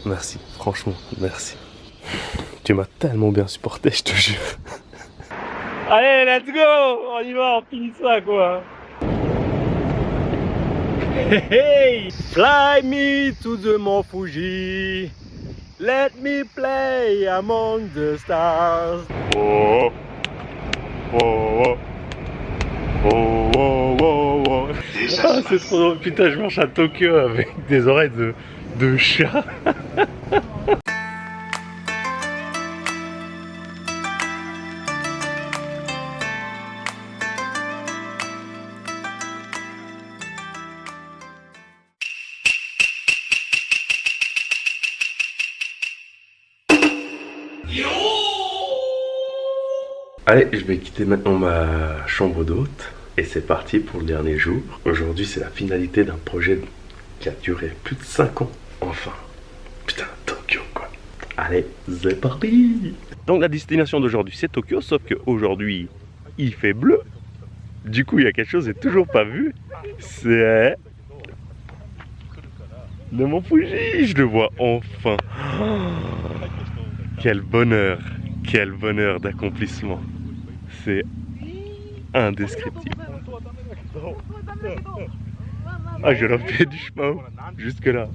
Merci, franchement, merci. Tu m'as tellement bien supporté, je te jure. Allez, let's go! On y va, on finit ça, quoi. Hey, hey! Fly me to the Mont Fuji. Let me play among the stars. Oh, oh, oh, oh, oh, oh, oh. Ah, c'est trop drôle. Putain, je marche à Tokyo avec des oreilles de chat. Allez, je vais quitter maintenant ma chambre d'hôte et c'est parti pour le dernier jour. Aujourd'hui, c'est la finalité d'un projet qui a duré plus de 5 ans. Enfin, putain, Tokyo quoi. Allez, c'est parti. Donc la destination d'aujourd'hui, c'est Tokyo, sauf qu'aujourd'hui, il fait bleu. Du coup, il y a quelque chose que j'ai toujours pas vu. C'est le Mont Fuji, je le vois enfin. Oh, quel bonheur d'accomplissement. C'est indescriptible. Ah, je leur fais du chemin jusque là.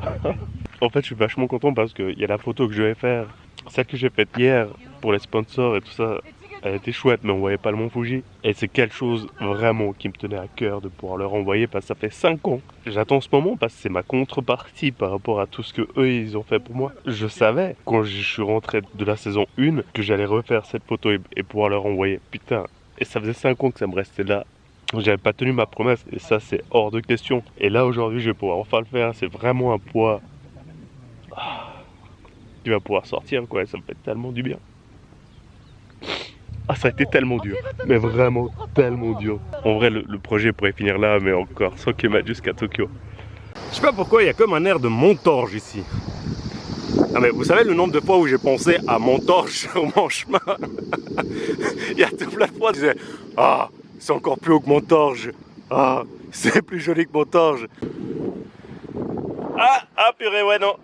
En fait, je suis vachement content parce qu'il y a la photo que je vais faire, celle que j'ai faite hier pour les sponsors et tout ça. Elle était chouette, mais on voyait pas le Mont Fuji. Et c'est quelque chose vraiment qui me tenait à cœur de pouvoir leur envoyer parce que ça fait 5 ans. J'attends ce moment parce que c'est ma contrepartie par rapport à tout ce que eux ils ont fait pour moi. Je savais quand je suis rentré de la saison 1 que j'allais refaire cette photo et pouvoir leur envoyer. Putain, et ça faisait 5 ans que ça me restait là. J'avais pas tenu ma promesse et ça c'est hors de question. Et là aujourd'hui je vais pouvoir enfin le faire. C'est vraiment un poids qui va pouvoir sortir quoi. Et ça me fait tellement du bien. Ah, ça a été tellement dur, mais vraiment tellement dur. En vrai, le projet pourrait finir là, mais encore 100 km jusqu'à Tokyo. Je sais pas pourquoi, il y a comme un air de Montorge ici. Ah, mais vous savez le nombre de fois où j'ai pensé à Montorge sur mon chemin. Il y a tout plein de fois, je disais, ah, c'est encore plus haut que Montorge. Ah, c'est plus joli que Montorge. Ah, purée, ouais, non.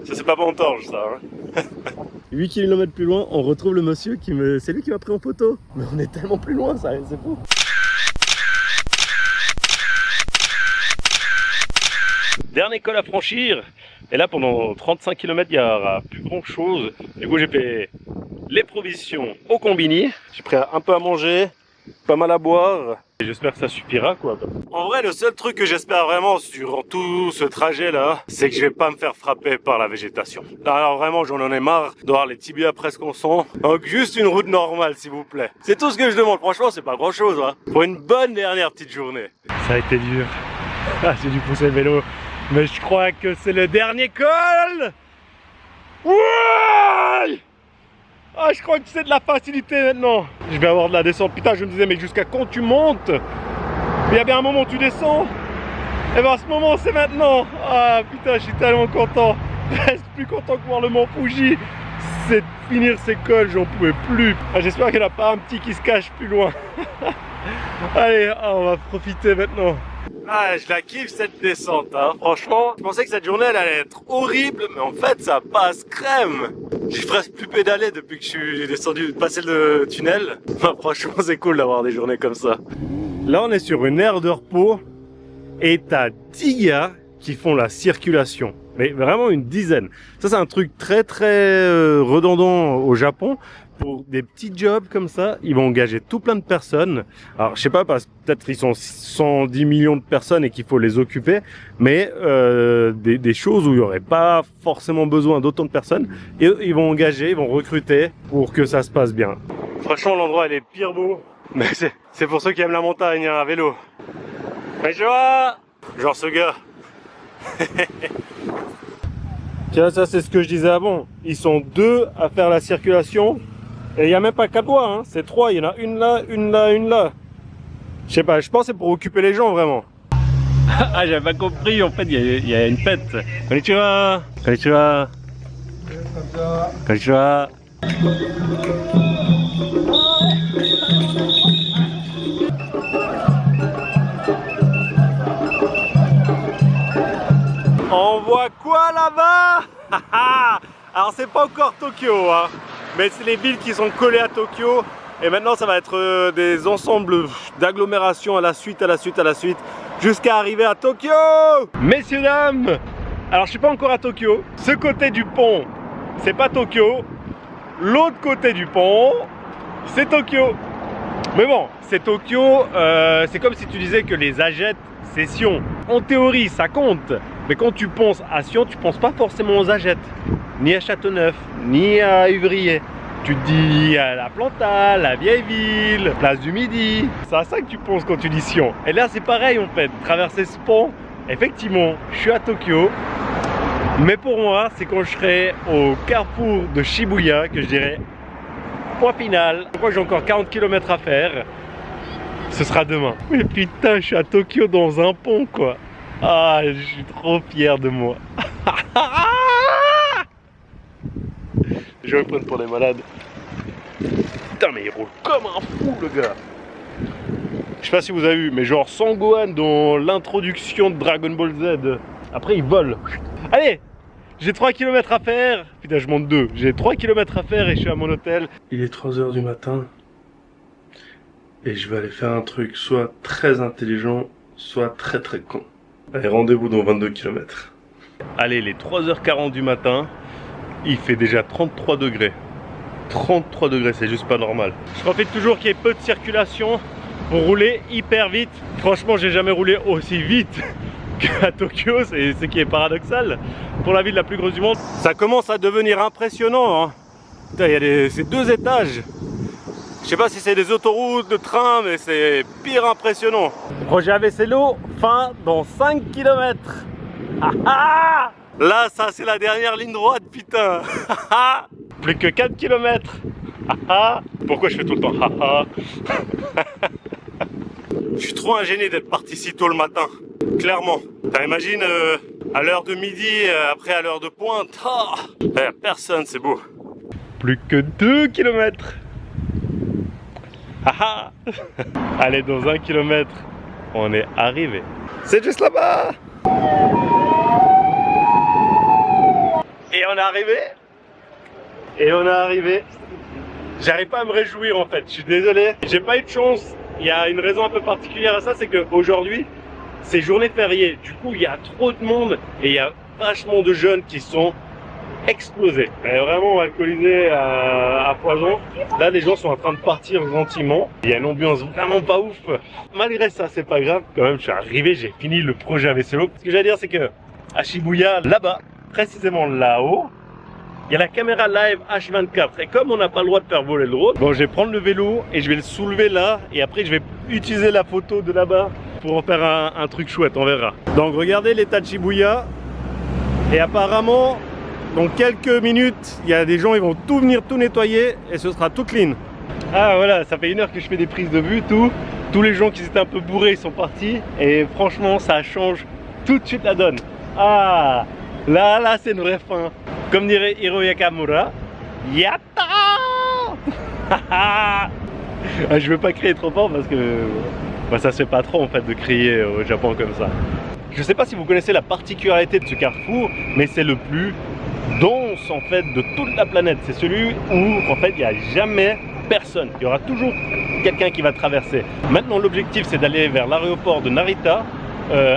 Ça, c'est pas Montorge, ça. Hein. 8 km plus loin, on retrouve le monsieur c'est lui qui m'a pris en photo. Mais on est tellement plus loin, ça, c'est fou. Dernier col à franchir. Et là, pendant 35 km, il n'y aura plus grand chose. Du coup, j'ai fait les provisions au combini. J'ai pris un peu à manger, pas mal à boire. Et j'espère que ça suffira, quoi. En vrai, le seul truc que j'espère vraiment sur tout ce trajet-là, c'est que je vais pas me faire frapper par la végétation. Alors vraiment, j'en ai marre d'avoir les tibias presque en sang. Donc juste une route normale, s'il vous plaît. C'est tout ce que je demande. Franchement, c'est pas grand-chose, hein. Pour une bonne dernière petite journée. Ça a été dur. Ah, j'ai dû pousser le vélo. Mais je crois que c'est le dernier col. Ouais! Ah, je crois que c'est de la facilité maintenant. Je vais avoir de la descente. Putain, je me disais, mais jusqu'à quand tu montes? Mais il y a bien un moment où tu descends. Et bien à ce moment, c'est maintenant. Ah putain, je suis tellement content. Presque plus content que voir le Mont Fuji. C'est de finir ces cols, j'en pouvais plus. Ah, j'espère qu'il n'y en a pas un petit qui se cache plus loin. Allez, on va profiter maintenant. Ah, je la kiffe cette descente, hein. Franchement, je pensais que cette journée elle allait être horrible, mais en fait ça passe crème. J'ai presque plus pédalé depuis que je suis descendu, passé le tunnel. Enfin, franchement, c'est cool d'avoir des journées comme ça. Là, on est sur une aire de repos et t'as 10 gars qui font la circulation. Mais vraiment une dizaine. Ça, c'est un truc très redondant au Japon. Pour des petits jobs comme ça, ils vont engager tout plein de personnes. Alors, je sais pas, parce que peut-être ils sont 110 millions de personnes et qu'il faut les occuper, mais des choses où il n'y aurait pas forcément besoin d'autant de personnes. Et ils vont engager, ils vont recruter pour que ça se passe bien. Franchement, l'endroit, il est pire beau. Mais c'est pour ceux qui aiment la montagne, hein, à vélo. Bonjour! Genre ce gars. Tiens, ça c'est ce que je disais avant. Ils sont 2 à faire la circulation. Et il n'y a même pas 4 voies, hein. C'est 3. Il y en a une là, une là, une là. Je sais pas, je pense que c'est pour occuper les gens vraiment. Ah, j'avais pas compris. En fait, il y a une fête. Konnichiwa. Konnichiwa. Konnichiwa. On voit quoi là-bas? Alors c'est pas encore Tokyo, hein, mais c'est les villes qui sont collées à Tokyo. Et maintenant ça va être des ensembles d'agglomérations à la suite, jusqu'à arriver à Tokyo. Messieurs, dames, alors je suis pas encore à Tokyo. Ce côté du pont, c'est pas Tokyo. L'autre côté du pont, c'est Tokyo. Mais bon, c'est Tokyo, c'est comme si tu disais que les Agettes, c'est Sion. En théorie, ça compte. Mais quand tu penses à Sion, tu penses pas forcément aux Agettes, ni à Châteauneuf, ni à Ivrier. Tu te dis à la Planta, la vieille ville, place du Midi. C'est à ça que tu penses quand tu dis Sion. Et là c'est pareil en fait, traverser ce pont, effectivement, je suis à Tokyo. Mais pour moi, c'est quand je serai au carrefour de Shibuya que je dirai point final. Je crois que j'ai encore 40 km à faire. Ce sera demain. Mais putain, je suis à Tokyo dans un pont quoi. Ah, je suis trop fier de moi. Je vais me prendre pour des malades. Putain, mais il roule comme un fou le gars. Je sais pas si vous avez vu, mais genre Sangohan dans l'introduction de Dragon Ball Z. Après il vole. Allez, j'ai 3 km à faire. Putain, je monte 2. J'ai 3 km à faire et je suis à mon hôtel. Il est 3 h du matin. Et je vais aller faire un truc soit très intelligent, soit très con. Allez, rendez-vous dans 22 km. Allez, les 3h40 du matin. Il fait déjà 33 degrés. 33 degrés, c'est juste pas normal. Je profite toujours qu'il y ait peu de circulation pour rouler hyper vite. Franchement, j'ai jamais roulé aussi vite qu'à Tokyo, c'est ce qui est paradoxal. Pour la ville la plus grosse du monde, ça commence à devenir impressionnant. Hein. Putain, il y a ces 2 étages. Je sais pas si c'est des autoroutes, de trains, mais c'est pire impressionnant. Projet AVCLO, fin dans 5 km. Là, ça c'est la dernière ligne droite, putain. Plus que 4 km. Pourquoi je fais tout le temps Je suis trop ingénieux d'être parti si tôt le matin. Clairement. T'imagines à l'heure de midi, après à l'heure de pointe. Personne, c'est beau. Plus que 2 km. Allez, dans 1 km, on est arrivé. C'est juste là-bas. Et on est arrivé. Et on est arrivé. J'arrive pas à me réjouir en fait, je suis désolé. J'ai pas eu de chance. Il y a une raison un peu particulière à ça, c'est qu'aujourd'hui, c'est journée fériée. Du coup, il y a trop de monde et il y a vachement de jeunes qui sont explosés. Vraiment alcoolisés à foison. Là, les gens sont en train de partir gentiment. Il y a une ambiance vraiment pas ouf. Malgré ça, c'est pas grave. Quand même, je suis arrivé, j'ai fini le projet AVCLO. Ce que j'allais dire, c'est que à Shibuya, là-bas, précisément là-haut, il y a la caméra live H24 et comme on n'a pas le droit de faire voler le drone, bon, je vais prendre le vélo et je vais le soulever là et après je vais utiliser la photo de là-bas pour en faire un truc chouette, on verra. Donc regardez l'état de Shibuya et apparemment dans quelques minutes il y a des gens, ils vont tout venir tout nettoyer et ce sera tout clean. Ah voilà, ça fait 1 heure que je fais des prises de vue, tous les gens qui étaient un peu bourrés ils sont partis et franchement ça change tout de suite la donne. Ah là c'est une vraie fin. Comme dirait Hiro Yakamura, Yatta. Je veux pas crier trop fort parce que ça se fait pas trop en fait de crier au Japon comme ça. Je sais pas si vous connaissez la particularité de ce carrefour, mais c'est le plus dense en fait de toute la planète. C'est celui où en fait il n'y a jamais personne. Il y aura toujours quelqu'un qui va traverser. Maintenant l'objectif c'est d'aller vers l'aéroport de Narita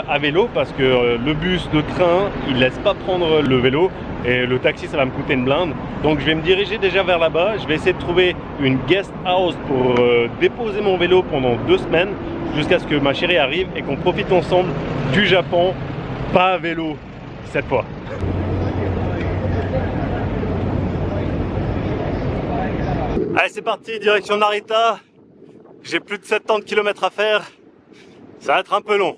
à vélo parce que le bus de train il laisse pas prendre le vélo et le taxi ça va me coûter une blinde, donc je vais me diriger déjà vers là-bas. Je vais essayer de trouver une guest house pour déposer mon vélo pendant 2 semaines jusqu'à ce que ma chérie arrive et qu'on profite ensemble du Japon, pas à vélo cette fois. Allez c'est parti, direction Narita. J'ai plus de 70 km à faire. Ça va être un peu long.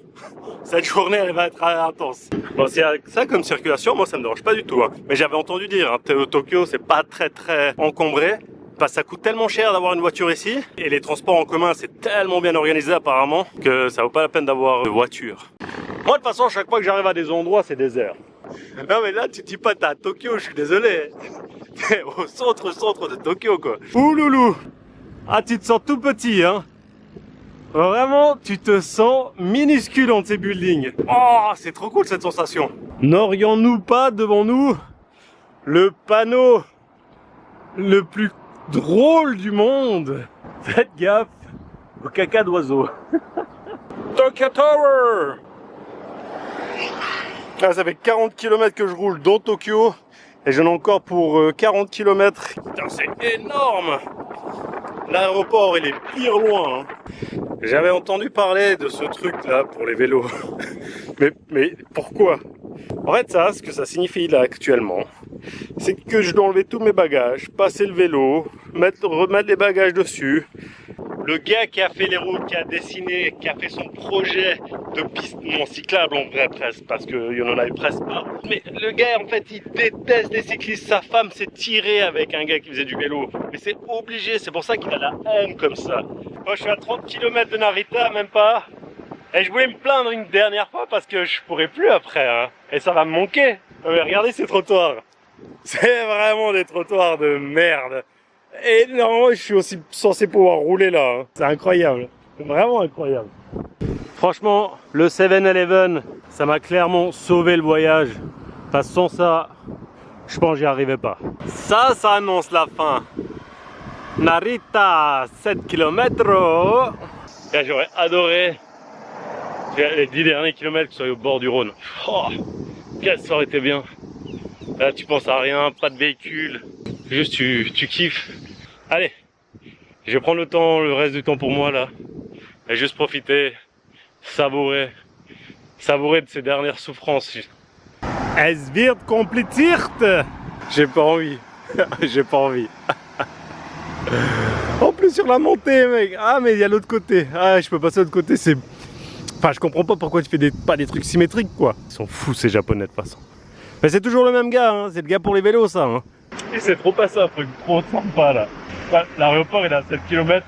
Cette journée, elle va être intense. Bon, s'il y a ça comme circulation, moi, ça me dérange pas du tout. Hein. Mais j'avais entendu dire, hein, Tokyo, c'est pas très encombré. Parce que ça coûte tellement cher d'avoir une voiture ici. Et les transports en commun, c'est tellement bien organisé apparemment que ça vaut pas la peine d'avoir de voiture. Moi, de toute façon, chaque fois que j'arrive à des endroits, c'est désert. Non, mais là, tu te dis pas, t'es à Tokyo, je suis désolé. T'es au centre de Tokyo, quoi. Ouh, loulou. Ah, tu te sens tout petit, hein. Vraiment, tu te sens minuscule entre ces buildings. Oh, c'est trop cool cette sensation. N'aurions-nous pas devant nous le panneau le plus drôle du monde. Faites gaffe au caca d'oiseau. Tokyo Tower. Ah, ça fait 40 km que je roule dans Tokyo et j'en ai encore pour 40 km. Putain, c'est énorme. L'aéroport il est pire loin. Hein. J'avais entendu parler de ce truc là pour les vélos. mais pourquoi? En fait ça, ce que ça signifie là actuellement, c'est que je dois enlever tous mes bagages, passer le vélo, remettre les bagages dessus. Le gars qui a fait les routes, qui a dessiné, qui a fait son projet de piste non cyclable en vrai presque, parce qu'il y en avait presque pas. Mais le gars en fait il déteste les cyclistes, sa femme s'est tirée avec un gars qui faisait du vélo. Mais c'est obligé, c'est pour ça qu'il a la haine comme ça. Moi je suis à 30 km de Narita, même pas. Et je voulais me plaindre une dernière fois parce que je pourrais plus après. Hein. Et ça va me manquer. Mais regardez ces trottoirs. C'est vraiment des trottoirs de merde. Et normalement, je suis aussi censé pouvoir rouler là. Hein. C'est incroyable. C'est vraiment incroyable. Franchement, le 7-Eleven, ça m'a clairement sauvé le voyage. Parce que sans ça, je pense que j'y arrivais pas. Ça annonce la fin. Narita, 7 km. J'aurais adoré les 10 derniers kilomètres que ce soit au bord du Rhône. Oh, ça aurait été bien. Là, tu penses à rien, pas de véhicule. Juste, tu kiffes. Allez, je vais prendre le reste du temps pour moi là. Et juste profiter, savourer de ces dernières souffrances. Es wird kompliziert. J'ai pas envie. J'ai pas envie. En plus sur la montée, mec. Ah, mais il y a l'autre côté. Ah, je peux passer de l'autre côté, c'est... Enfin, je comprends pas pourquoi tu fais pas des trucs symétriques, quoi. Ils sont fous, ces Japonais, de toute façon. Mais c'est toujours le même gars, hein. C'est le gars pour les vélos, ça. Hein. Et c'est trop pas ça, truc trop sympa, là. L'aéroport, il est à 7 km.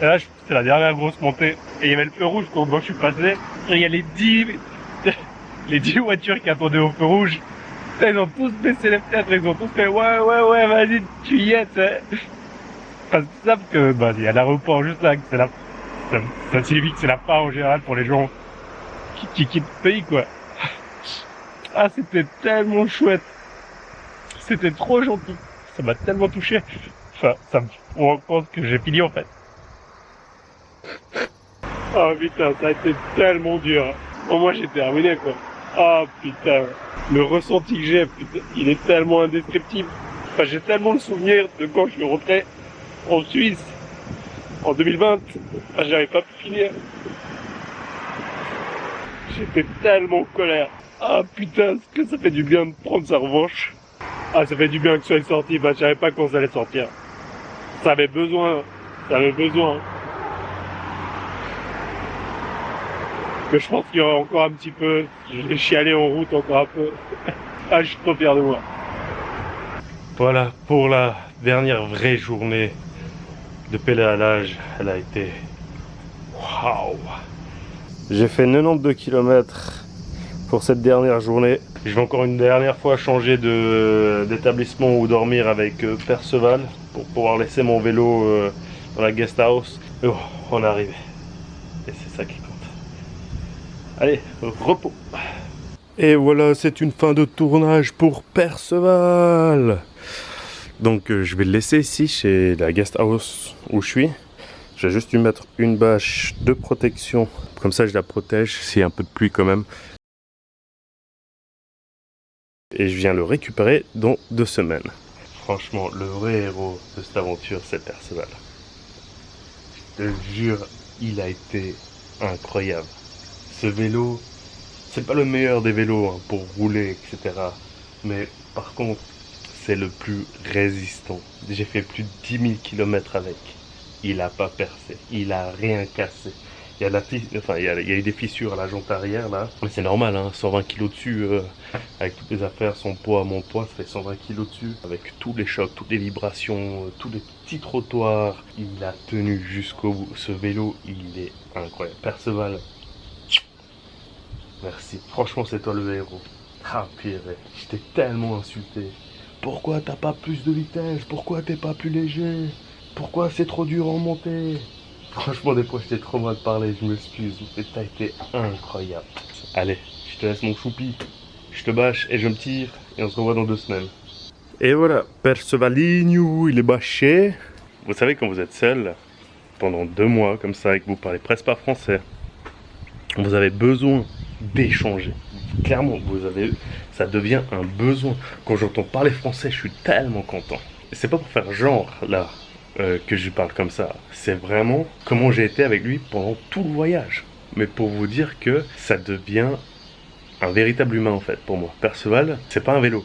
Et là, c'est la dernière grosse montée. Et il y avait le feu rouge, donc moi, je suis passé. Et il y a les 10 voitures qui attendaient au feu rouge. Ils ont tous baissé les fenêtres, ils ont tous fait ouais, vas-y, tu y es, tu sais. Parce que ça, parce que, il y a l'aéroport juste là, que c'est ça signifie que c'est la fin en général pour les gens qui quittent le pays, quoi. Ah, c'était tellement chouette. C'était trop gentil. Ça m'a tellement touché. Enfin, ça me rend compte que j'ai fini, en fait. Oh putain, ça a été tellement dur. Au moins, j'ai terminé, quoi. Ah putain, le ressenti que j'ai, il est tellement indescriptible. Enfin, j'ai tellement le souvenir de quand je suis rentré en Suisse en 2020. Enfin, j'avais pas pu finir. J'étais tellement en colère. Ah putain, est-ce que ça fait du bien de prendre sa revanche? Ah, ça fait du bien que ça soit sorti. Bah, je savais pas quand ça allait sortir. Ça avait besoin. Mais je pense qu'il y aura encore un petit peu. Je vais chialer en route encore un peu. Ah, je suis trop fier de moi. Voilà, pour la dernière vraie journée de pédalage, elle a été... Waouh! J'ai fait 92 km pour cette dernière journée. Je vais encore une dernière fois changer d'établissement ou dormir avec Perceval pour pouvoir laisser mon vélo dans la guest house. Mais bon, on est arrivé. Et c'est ça qui compte. Allez, repos. Et voilà, c'est une fin de tournage pour Perceval. Donc je vais le laisser ici chez la guest house où je suis. Je vais juste lui mettre une bâche de protection. Comme ça je la protège s'il y a un peu de pluie quand même. Et je viens le récupérer dans 2 semaines. Franchement, le vrai héros de cette aventure, c'est Perceval. Je te jure, il a été incroyable. Ce vélo, c'est pas le meilleur des vélos hein, pour rouler, etc. Mais par contre, c'est le plus résistant. J'ai fait plus de 10 000 km avec. Il a pas percé, il a rien cassé. Il y a eu des fissures à la jante arrière là. Mais c'est normal, hein, 120 kg dessus, avec toutes les affaires, son poids, mon poids, ça fait 120 kg dessus. Avec tous les chocs, toutes les vibrations, tous les petits trottoirs. Il a tenu jusqu'au bout. Ce vélo, il est incroyable. Perceval, merci. Franchement, c'est toi le héros. Ah pire, je t'ai tellement insulté. Pourquoi t'as pas plus de vitesse? Pourquoi t'es pas plus léger? Pourquoi c'est trop dur en montée? Franchement, des fois, j'étais trop mal parlé, je m'excuse. Mais t'as été incroyable. Allez, je te laisse mon choupi. Je te bâche et je me tire. Et on se revoit dans 2 semaines. Et voilà, Percevalinho, il est bâché. Vous savez, quand vous êtes seul, pendant 2 mois comme ça, et que vous parlez presque pas français, vous avez besoin d'échanger. Clairement, ça devient un besoin. Quand j'entends parler français, je suis tellement content. Et c'est pas pour faire genre, là, que je parle comme ça. C'est vraiment comment j'ai été avec lui pendant tout le voyage. Mais pour vous dire que ça devient un véritable humain, en fait, pour moi. Perceval, c'est pas un vélo.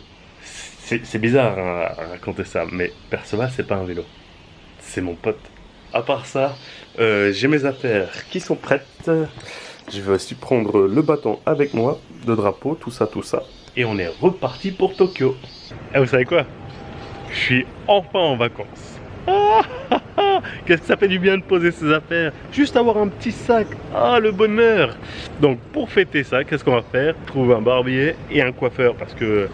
C'est bizarre hein, à raconter ça, mais Perceval, c'est pas un vélo. C'est mon pote. À part ça, j'ai mes affaires qui sont prêtes. Je vais aussi prendre le bâton avec moi, le drapeau, tout ça. Et on est reparti pour Tokyo. Et vous savez quoi? Je suis enfin en vacances. Qu'est-ce que ça fait du bien de poser ses affaires? Juste avoir un petit sac. Ah, le bonheur! Donc, pour fêter ça, qu'est-ce qu'on va faire? Trouver un barbier et un coiffeur parce que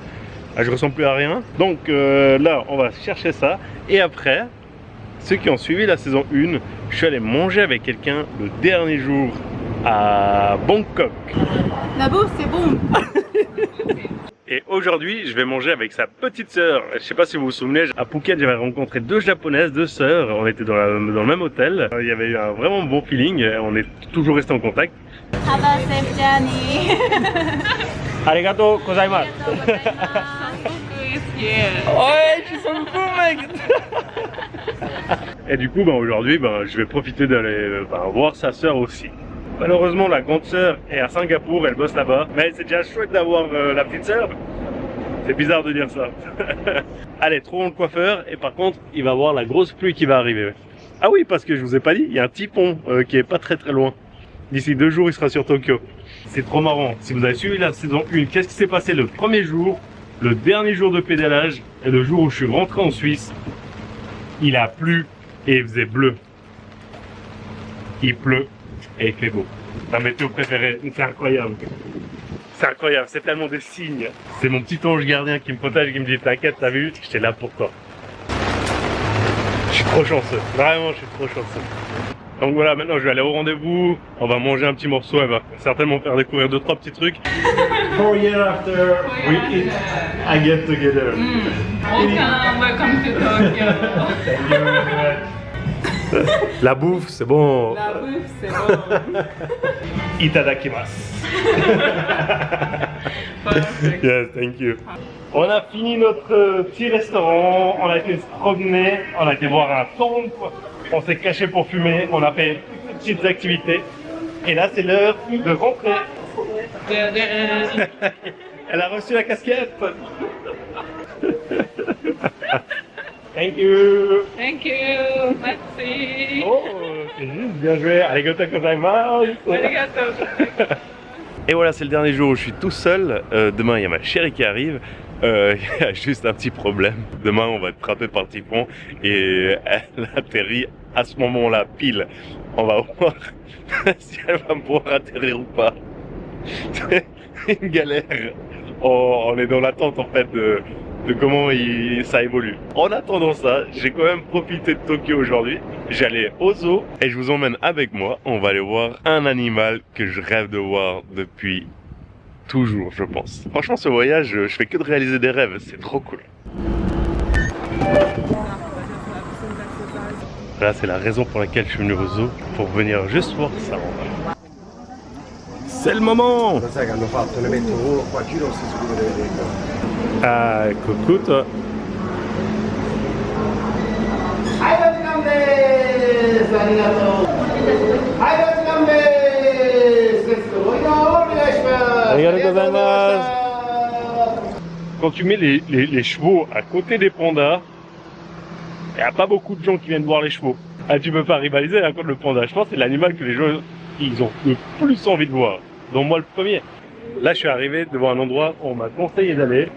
je ressemble plus à rien. Donc là, on va chercher ça. Et après, ceux qui ont suivi la saison 1, je suis allé manger avec quelqu'un le dernier jour à Bangkok. La bouffe, c'est bon. Et aujourd'hui, je vais manger avec sa petite sœur. Je sais pas si vous vous souvenez, à Phuket, j'avais rencontré 2 japonaises, 2 sœurs. On était dans le même hôtel. Il y avait eu un vraiment bon feeling. On est toujours resté en contact. Have a safe journey. Arigato gozaimasu. Ouais, tu sens le fou, mec. Et du coup, aujourd'hui, je vais profiter d'aller voir sa sœur aussi. Malheureusement, la grande sœur est à Singapour, elle bosse là-bas. Mais c'est déjà chouette d'avoir la petite sœur. C'est bizarre de dire ça. Allez, trouvons le coiffeur. Et par contre, il va y avoir la grosse pluie qui va arriver. Ah oui, parce que je vous ai pas dit, il y a un typhon qui est pas très loin. D'ici 2 jours, il sera sur Tokyo. C'est trop marrant. Si vous avez suivi la saison 1, qu'est-ce qui s'est passé le premier jour, le dernier jour de pédalage et le jour où je suis rentré en Suisse? Il a plu et il faisait bleu. Il pleut et il fait beau. Ma météo préférée, c'est incroyable. C'est incroyable, c'est tellement des signes. C'est mon petit ange gardien qui me protège et qui me dit t'inquiète, t'as vu, j'étais là pour toi. Je suis trop chanceux, vraiment je suis trop chanceux. Donc voilà, maintenant je vais aller au rendez-vous, on va manger un petit morceau, elle va certainement faire découvrir 2-3 petits trucs. 4 years after we eat and get together. Welcome to Tokyo. Thank you very much. La bouffe, c'est bon. La bouffe, c'est bon. Itadakimasu. Perfect. Yes, thank you. On a fini notre petit restaurant, on a été se promener, on a été voir un temple, on s'est caché pour fumer, on a fait toutes ces petites activités. Et là, c'est l'heure de rentrer. Elle a reçu la casquette. Thank you. Thank you. Merci. Oh, c'est juste bien joué. Arigato gozaimasu. Arigato. Et voilà, c'est le dernier jour où je suis tout seul. Demain, il y a ma chérie qui arrive. Il y a juste un petit problème. Demain, on va être frappé par le typhon et elle atterrit à ce moment-là, pile. On va voir si elle va pouvoir atterrir ou pas. C'est une galère. On est dans l'attente en fait de comment ça évolue. En attendant ça, j'ai quand même profité de Tokyo aujourd'hui. J'allais au zoo et je vous emmène avec moi. On va aller voir un animal que je rêve de voir depuis toujours, je pense. Franchement, ce voyage, je fais que de réaliser des rêves. C'est trop cool. Là, c'est la raison pour laquelle je suis venu au zoo, pour venir juste voir ça. C'est le moment! Lo sai che hanno fatto, ne mettono uno qua, giro si scusa deve vedere. Ah, coucou. Quand tu mets les chevaux à côté des pandas, il n'y a pas beaucoup de gens qui viennent voir les chevaux. Ah, tu peux pas rivaliser là, contre le panda. Je pense que c'est l'animal que les gens ils ont le plus envie de voir. Donc moi le premier. Là je suis arrivé devant un endroit où on m'a conseillé d'aller.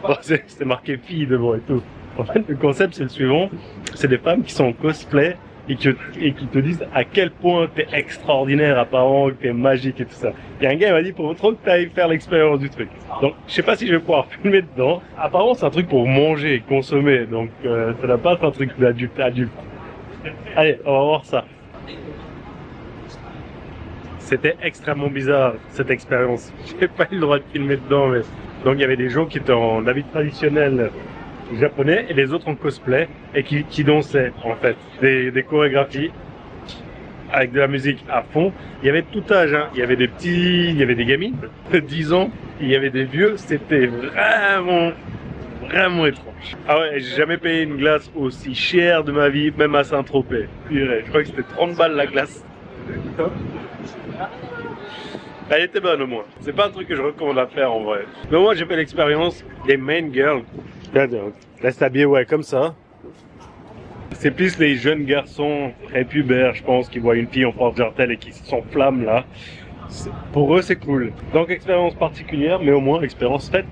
Bon, c'est marqué fille devant et tout. En fait le concept c'est le suivant. C'est des femmes qui sont en cosplay et qui te disent à quel point t'es extraordinaire apparemment, que t'es magique et tout ça. Il y a un gars qui m'a dit pour trop que t'ailles faire l'expérience du truc. Donc je sais pas si je vais pouvoir filmer dedans. Apparemment c'est un truc pour manger et consommer. Donc ça n'a pas être un truc d'adulte. Allez, on va voir ça. C'était extrêmement bizarre cette expérience. J'ai pas eu le droit de filmer dedans, mais donc il y avait des gens qui étaient en habit traditionnel japonais et les autres en cosplay et qui dansaient en fait. Des chorégraphies avec de la musique à fond. Il y avait tout âge, hein. Il y avait des petits, il y avait des gamines de 10 ans, il y avait des vieux. C'était vraiment étrange. Ah ouais, j'ai jamais payé une glace aussi chère de ma vie, même à Saint-Tropez. Purée, je crois que c'était 30 balles la glace. Elle était bonne au moins. C'est pas un truc que je recommande à faire en vrai. Mais moi j'ai fait l'expérience des main girls. Là s'habiller ouais comme ça. C'est plus les jeunes garçons prépubères, je pense, qui voient une fille en porte-jartel et qui s'enflamment là. Pour eux c'est cool. Donc expérience particulière, mais au moins expérience faite.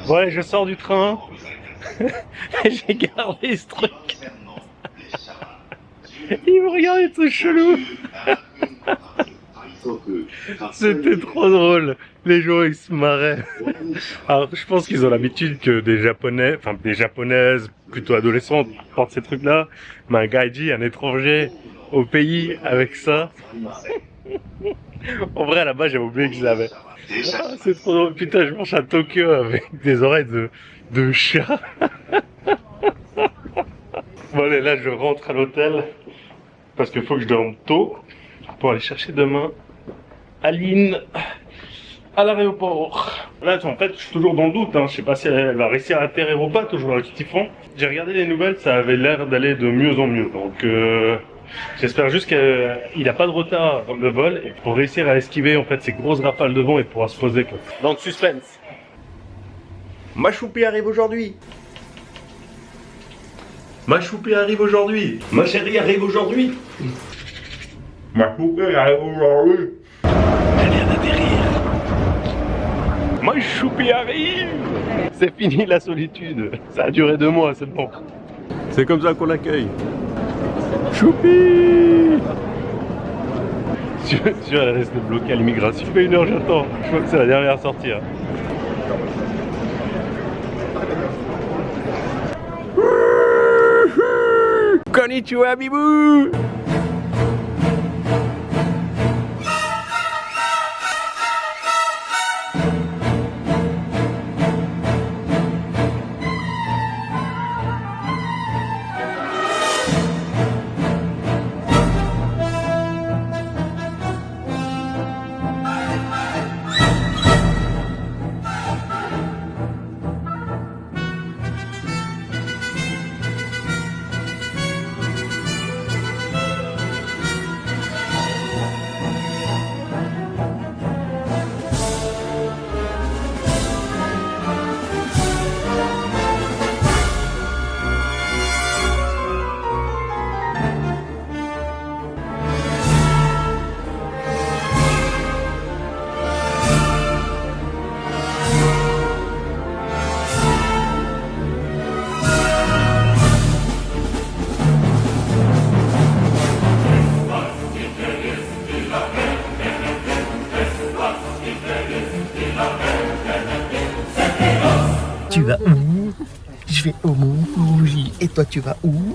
Ouais, je sors du train. J'ai gardé ce truc. Ils me regardaient tout chelou. C'était trop drôle. Les gens ils se marraient. Alors je pense qu'ils ont l'habitude que des japonais, enfin des japonaises plutôt adolescentes portent ces trucs là. Mais un gaiji, un étranger au pays avec ça. En vrai là-bas j'avais oublié qu'ils avaient. Ah, c'est trop drôle. Putain je marche à Tokyo avec des oreilles de chat. Bon allez là je rentre à l'hôtel. Parce qu'il faut que je dorme tôt. Pour aller chercher demain Aline à l'aéroport. Là, en fait, je suis toujours dans le doute. Hein. Je sais pas si elle va réussir à atterrir ou pas, toujours avec Tiffon. J'ai regardé les nouvelles, ça avait l'air d'aller de mieux en mieux. Donc, j'espère juste qu'il n'a pas de retard dans le vol. Et pour réussir à esquiver en fait ces grosses rafales de vent et pouvoir se poser. Quoi. Donc, suspense. Ma choupie arrive aujourd'hui. Ma choupie arrive aujourd'hui. Ma chérie arrive aujourd'hui. Ma poupée arrive aujourd'hui. Elle vient d'atterrir. Ma choupie arrive. C'est fini la solitude. Ça a duré 2 mois, c'est bon. C'est comme ça qu'on l'accueille. Choupi. Sûr, elle reste bloquée à l'immigration. Ça fait 1 heure, j'attends. Je crois que c'est la dernière à sortir. Konnichiwa, bibou. Tu vas où? Je vais au Mont Fuji. Et toi, tu vas où?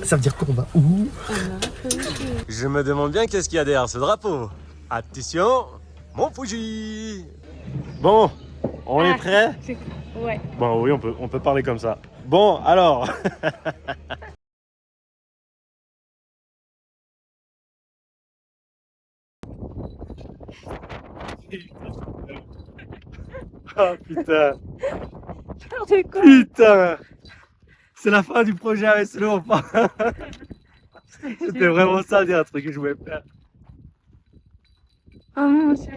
Ça veut dire qu'on va où? Je me demande bien qu'est-ce qu'il y a derrière ce drapeau. Attention, Mont Fuji. Bon, on est prêt? Ouais. Bon, oui, on peut parler comme ça. Bon, alors. Oh putain. Putain. C'est la fin du projet avec Slow. C'était vraiment ça, dire un truc que je voulais faire. Oh mon Dieu.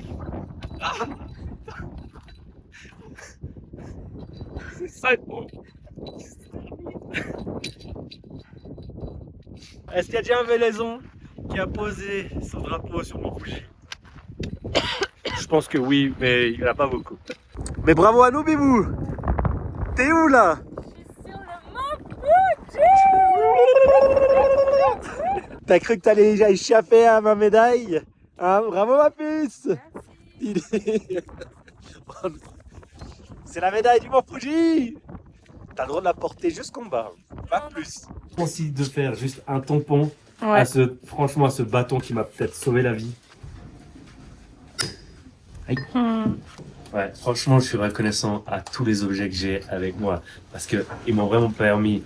C'est ça. Est-ce qu'il y a déjà un Vélaison qui a posé son drapeau sur Mont Fuji? Je pense que oui, mais il n'y en a pas beaucoup. Mais bravo à nous, Bibou! T'es où là? Je suis sur le Mont Fuji. T'as cru que t'allais déjà échapper à ma médaille? Hein? Bravo ma puce! C'est la médaille du Mont Fuji! T'as le droit de la porter jusqu'en bas, pas plus. Aussi de faire juste un tampon à franchement à ce bâton qui m'a peut-être sauvé la vie. Aïe. Ouais, franchement, je suis reconnaissant à tous les objets que j'ai avec moi parce que ils m'ont vraiment permis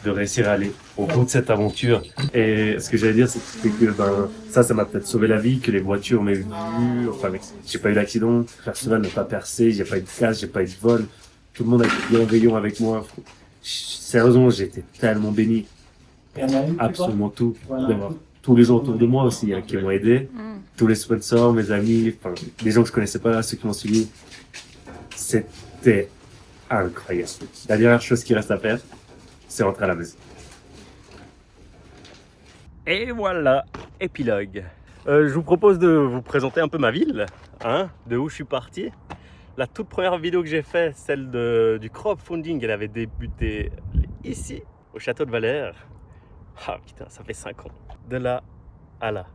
de réussir à aller au bout de cette aventure. Et ce que j'allais dire, c'est que ça m'a peut-être sauvé la vie, que les voitures m'aient vu, enfin, j'ai pas eu d'accident, personne n'a pas percé, j'ai pas eu de casse, j'ai pas eu de vol, tout le monde a été bienveillant avec moi. Sérieusement, j'ai été tellement béni. Absolument tout. D'avoir tous les gens autour de moi aussi qui m'ont aidé, tous les sponsors, mes amis, enfin, les gens que je connaissais pas, ceux qui m'ont suivi. C'était incroyable. La dernière chose qui reste à faire, c'est rentrer à la maison. Et voilà, épilogue. Je vous propose de vous présenter un peu ma ville, hein, de où je suis parti. La toute première vidéo que j'ai faite, celle du crowdfunding, elle avait débuté ici, au château de Valère. Ah putain, ça fait 5 ans. De là à là.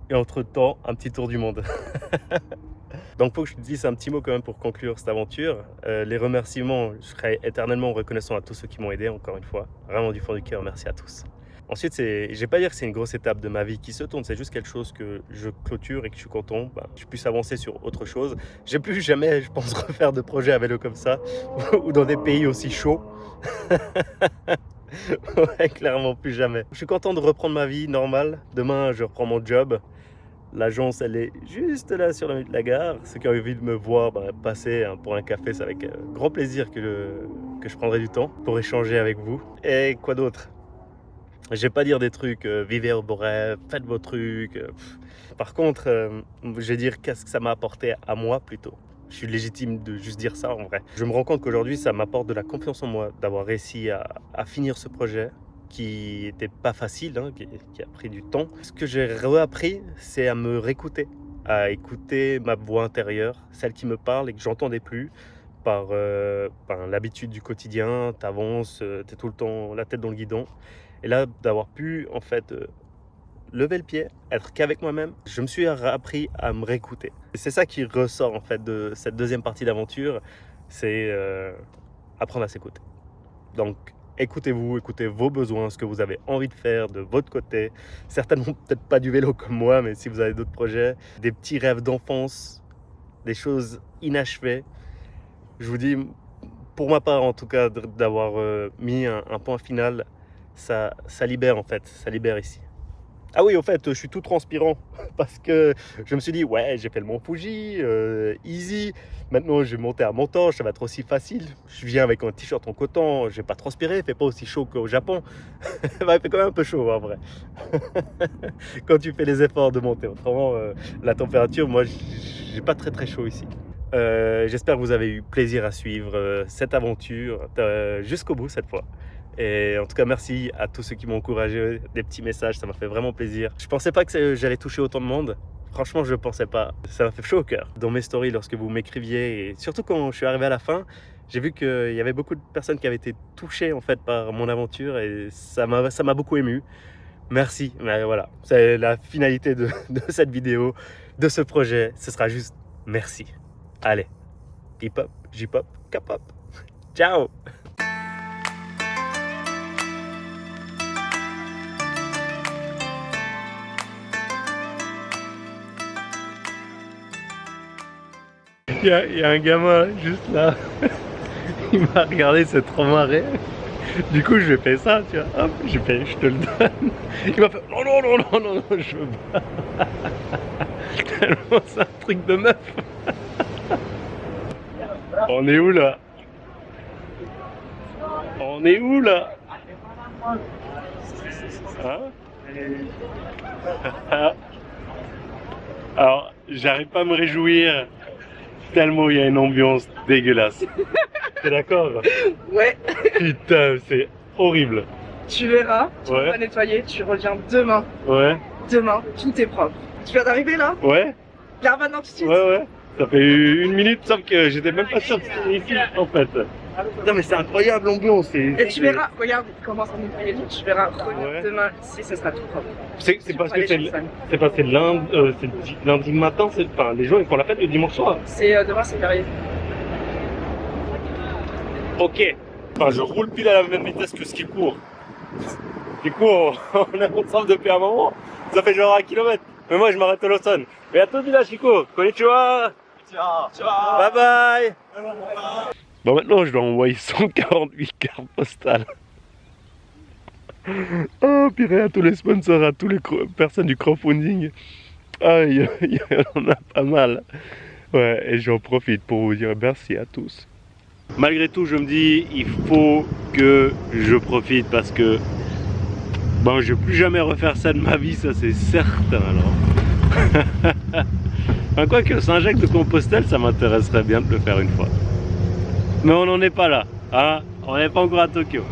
Et entre-temps, un petit tour du monde. Donc, faut que je te dise un petit mot quand même pour conclure cette aventure. Les remerciements, je serai éternellement reconnaissant à tous ceux qui m'ont aidé, encore une fois. Vraiment du fond du cœur, merci à tous. Ensuite, je vais pas dire que c'est une grosse étape de ma vie qui se tourne, c'est juste quelque chose que je clôture et que je suis content, que je puisse avancer sur autre chose. J'ai plus jamais, je pense, refaire de projet à vélo comme ça, ou dans des pays aussi chauds. Ouais, clairement plus jamais. Je suis content de reprendre ma vie normale. Demain, je reprends mon job. L'agence, elle est juste là sur la gare. Ceux qui ont envie de me voir passer pour un café, c'est avec grand plaisir que je prendrai du temps pour échanger avec vous. Et quoi d'autre? Je vais pas dire des trucs, vivez vos rêves, faites vos trucs. Par contre, je vais dire qu'est-ce que ça m'a apporté à moi plutôt. Je suis légitime de juste dire ça en vrai. Je me rends compte qu'aujourd'hui, ça m'apporte de la confiance en moi d'avoir réussi à finir ce projet qui n'était pas facile, hein, qui a pris du temps. Ce que j'ai réappris, c'est à me réécouter, à écouter ma voix intérieure, celle qui me parle et que j'entendais plus par l'habitude du quotidien. T'avances, t'es tout le temps la tête dans le guidon. Et là, d'avoir pu en fait lever le pied, être qu'avec moi-même, je me suis appris à me réécouter. Et c'est ça qui ressort en fait de cette deuxième partie d'aventure, c'est apprendre à s'écouter. Donc écoutez-vous, écoutez vos besoins, ce que vous avez envie de faire de votre côté. Certainement peut-être pas du vélo comme moi, mais si vous avez d'autres projets, des petits rêves d'enfance, des choses inachevées, je vous dis, pour ma part en tout cas, d'avoir mis un point final, ça libère en fait, ça libère ici. Ah oui, au fait, je suis tout transpirant parce que je me suis dit, ouais, j'ai fait le Mont Fuji, easy. Maintenant, je vais monter à Montange, ça va être aussi facile. Je viens avec un t-shirt en coton, je vais pas transpirer, il fait pas aussi chaud qu'au Japon. Il fait quand même un peu chaud en vrai. Quand tu fais les efforts de monter. Autrement, la température, moi, j'ai pas très chaud ici. J'espère que vous avez eu plaisir à suivre cette aventure jusqu'au bout cette fois. Et en tout cas, merci à tous ceux qui m'ont encouragé, des petits messages, ça m'a fait vraiment plaisir. Je pensais pas que j'allais toucher autant de monde. Franchement, je pensais pas. Ça m'a fait chaud au cœur. Dans mes stories, lorsque vous m'écriviez, et surtout quand je suis arrivé à la fin, j'ai vu qu'il y avait beaucoup de personnes qui avaient été touchées en fait par mon aventure et ça m'a beaucoup ému. Merci. Mais voilà, c'est la finalité de cette vidéo, de ce projet. Ce sera juste merci. Allez, hip-hop, J-pop, K-pop. Ciao. Il y a un gamin juste là, il m'a regardé, c'est trop marré. Du coup, je lui ai fait ça, tu vois. Hop, j'ai fait, je te le donne. Il m'a fait, non, je veux pas. Tellement c'est un truc de meuf. On est où là? On est où là? Hein? Alors, j'arrive pas à me réjouir. Tellement il y a une ambiance dégueulasse. T'es d'accord? Ouais. Putain, c'est horrible. Tu verras, tu Ouais. vas nettoyer, tu reviens demain. Ouais. Demain, tout est propre. Tu viens d'arriver là? Ouais. Viens maintenant tout de suite. Ouais. Ça fait 1 minute, sauf que j'étais même pas sûr que c'était ici en fait. Non mais c'est incroyable l'ambiance. Et tu verras, regarde, il commence à nettoyer tout, tu verras, reviens Ouais. demain ici, ce sera tout propre. C'est parce que c'est passé lundi matin, enfin les gens ils font la fête le dimanche soir. Demain c'est férié. Ok. Enfin je roule pile à la même vitesse que ce qui court. Du coup on est ensemble depuis un moment. Ça fait genre 1 kilomètre. Mais moi je m'arrête au Lawson. Mais à toi là Chico, konnichiwa. Bye bye. Bon, maintenant je dois envoyer 148 cartes postales. Oh, purée, à tous les sponsors, à toutes les personnes du crowdfunding. Ah, il y en a pas mal. Ouais, et j'en profite pour vous dire merci à tous. Malgré tout, je me dis, il faut que je profite parce que bon, je ne vais plus jamais refaire ça de ma vie, ça c'est certain alors. Enfin, quoique Saint-Jacques de Compostelle, ça m'intéresserait bien de le faire une fois. Mais on n'en est pas là, hein, on n'est pas encore à Tokyo.